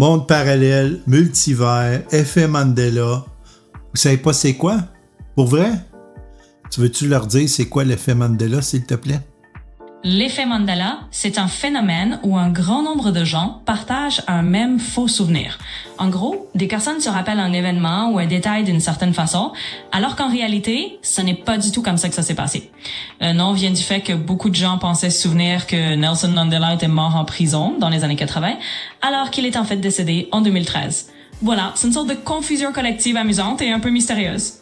Monde parallèle, multivers, effet Mandela. Vous savez pas c'est quoi? Pour vrai? Tu veux-tu leur dire c'est quoi l'effet Mandela, s'il te plaît? L'effet Mandela, c'est un phénomène où un grand nombre de gens partagent un même faux souvenir. En gros, des personnes se rappellent un événement ou un détail d'une certaine façon, alors qu'en réalité, ce n'est pas du tout comme ça que ça s'est passé. Le nom vient du fait que beaucoup de gens pensaient se souvenir que Nelson Mandela était mort en prison dans les années 80, alors qu'il est en fait décédé en 2013. Voilà, c'est une sorte de confusion collective amusante et un peu mystérieuse.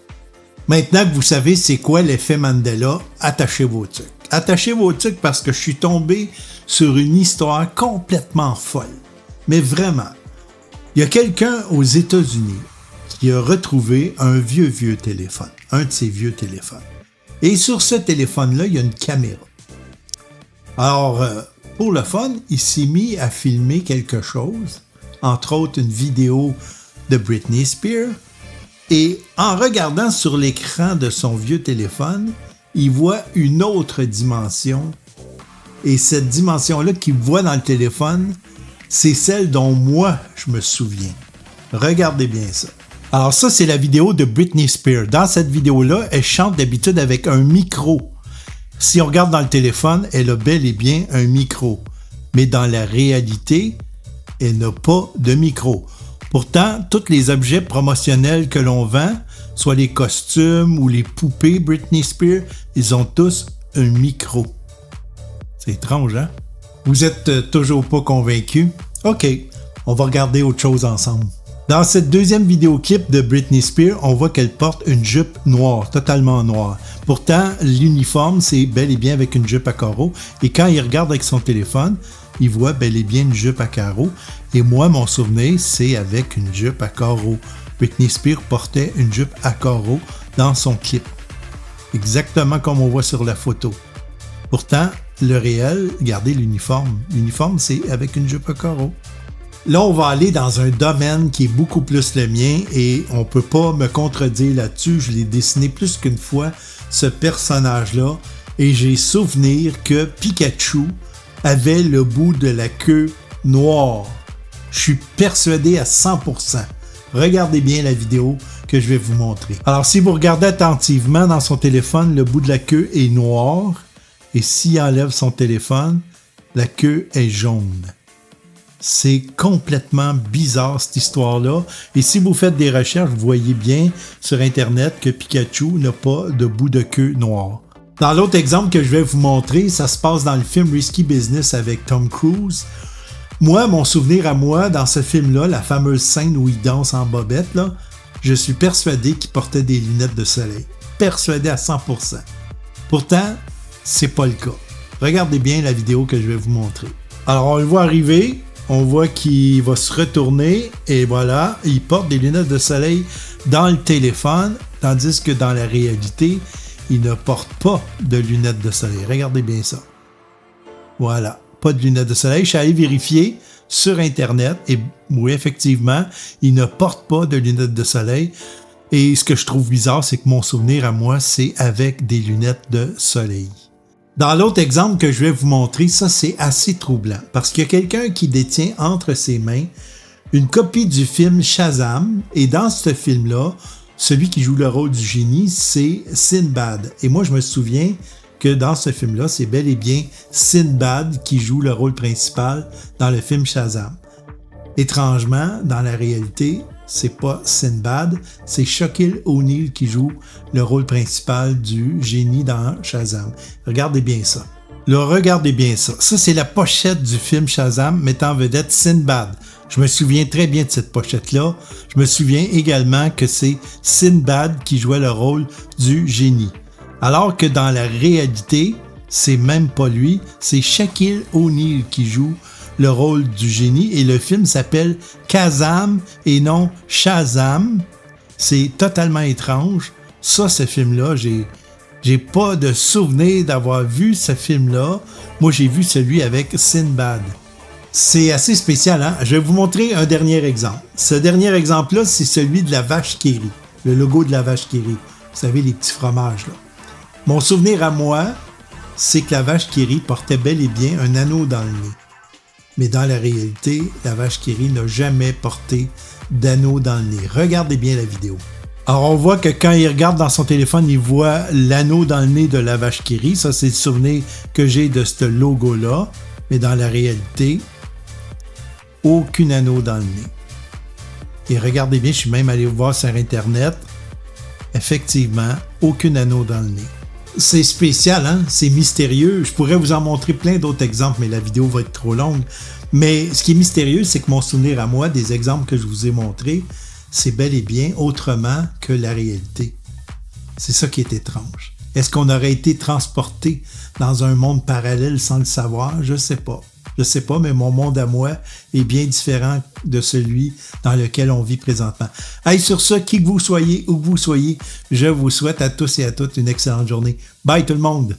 Maintenant que vous savez c'est quoi l'effet Mandela, attachez vos trucs. Attachez vos trucs parce que je suis tombé sur une histoire complètement folle. Mais vraiment, il y a quelqu'un aux États-Unis qui a retrouvé un vieux téléphone, un de ses vieux téléphones. Et sur ce téléphone-là, il y a une caméra. Alors, pour le fun, il s'est mis à filmer quelque chose, entre autres une vidéo de Britney Spears. Et en regardant sur l'écran de son vieux téléphone, il voit une autre dimension. Et cette dimension-là qu'il voit dans le téléphone, c'est celle dont moi, je me souviens. Regardez bien ça. Alors ça, c'est la vidéo de Britney Spears. Dans cette vidéo-là, elle chante d'habitude avec un micro. Si on regarde dans le téléphone, elle a bel et bien un micro. Mais dans la réalité, elle n'a pas de micro. Pourtant, tous les objets promotionnels que l'on vend, soit les costumes ou les poupées Britney Spears, ils ont tous un micro. C'est étrange, hein? Vous êtes toujours pas convaincu? OK, on va regarder autre chose ensemble. Dans cette deuxième vidéoclip de Britney Spears, on voit qu'elle porte une jupe noire, totalement noire. Pourtant, l'uniforme, c'est bel et bien avec une jupe à carreaux. Et quand il regarde avec son téléphone, il voit bel et bien une jupe à carreaux. Et moi, mon souvenir, c'est avec une jupe à carreaux. Britney Spears portait une jupe à carreaux dans son clip. Exactement comme on voit sur la photo. Pourtant, le réel, regardez l'uniforme. L'uniforme, c'est avec une jupe à carreaux. Là, on va aller dans un domaine qui est beaucoup plus le mien et on ne peut pas me contredire là-dessus. Je l'ai dessiné plus qu'une fois, ce personnage-là. Et j'ai souvenir que Pikachu avait le bout de la queue noire. Je suis persuadé à 100%. Regardez bien la vidéo que je vais vous montrer. Alors, si vous regardez attentivement dans son téléphone, le bout de la queue est noir. Et s'il enlève son téléphone, la queue est jaune. C'est complètement bizarre cette histoire-là. Et si vous faites des recherches, vous voyez bien sur Internet que Pikachu n'a pas de bout de queue noir. Dans l'autre exemple que je vais vous montrer, ça se passe dans le film Risky Business avec Tom Cruise. Moi, mon souvenir à moi, dans ce film-là, la fameuse scène où il danse en bobette, là, je suis persuadé qu'il portait des lunettes de soleil. Persuadé à 100%. Pourtant, c'est pas le cas. Regardez bien la vidéo que je vais vous montrer. Alors, on le voit arriver, on voit qu'il va se retourner, et voilà, il porte des lunettes de soleil dans le téléphone, tandis que dans la réalité, il ne porte pas de lunettes de soleil. Regardez bien ça. Voilà. Pas de lunettes de soleil. Je suis allé vérifier sur Internet et oui, effectivement, il ne porte pas de lunettes de soleil. Et ce que je trouve bizarre, c'est que mon souvenir à moi, c'est avec des lunettes de soleil. Dans l'autre exemple que je vais vous montrer, ça c'est assez troublant parce qu'il y a quelqu'un qui détient entre ses mains une copie du film Shazam et dans ce film-là, celui qui joue le rôle du génie, c'est Sinbad. Et moi, je me souviens que dans ce film-là, c'est bel et bien Sinbad qui joue le rôle principal dans le film Shazam. Étrangement, dans la réalité, c'est pas Sinbad, c'est Shaquille O'Neal qui joue le rôle principal du génie dans Shazam. Regardez bien ça. Là, regardez bien ça. Ça, c'est la pochette du film Shazam mettant en vedette Sinbad. Je me souviens très bien de cette pochette-là. Je me souviens également que c'est Sinbad qui jouait le rôle du génie. Alors que dans la réalité, c'est même pas lui, c'est Shaquille O'Neal qui joue le rôle du génie et le film s'appelle Kazam et non Shazam. C'est totalement étrange. Ça, ce film-là, j'ai pas de souvenir d'avoir vu ce film-là. Moi, j'ai vu celui avec Sinbad. C'est assez spécial, hein? Je vais vous montrer un dernier exemple. Ce dernier exemple-là, c'est celui de la vache qui rit. Le logo de la vache qui rit. Vous savez, les petits fromages, là. Mon souvenir à moi, c'est que la vache qui rit portait bel et bien un anneau dans le nez. Mais dans la réalité, la vache qui rit n'a jamais porté d'anneau dans le nez. Regardez bien la vidéo. Alors, on voit que quand il regarde dans son téléphone, il voit l'anneau dans le nez de la vache qui rit. Ça, c'est le souvenir que j'ai de ce logo-là. Mais dans la réalité, aucun anneau dans le nez. Et regardez bien, je suis même allé voir sur Internet. Effectivement, aucun anneau dans le nez. C'est spécial, hein? C'est mystérieux. Je pourrais vous en montrer plein d'autres exemples, mais la vidéo va être trop longue. Mais ce qui est mystérieux, c'est que mon souvenir à moi, des exemples que je vous ai montrés, c'est bel et bien autrement que la réalité. C'est ça qui est étrange. Est-ce qu'on aurait été transporté dans un monde parallèle sans le savoir? Je sais pas. Je sais pas, mais mon monde à moi est bien différent de celui dans lequel on vit présentement. Hey, sur ce, qui que vous soyez, où que vous soyez, je vous souhaite à tous et à toutes une excellente journée. Bye tout le monde!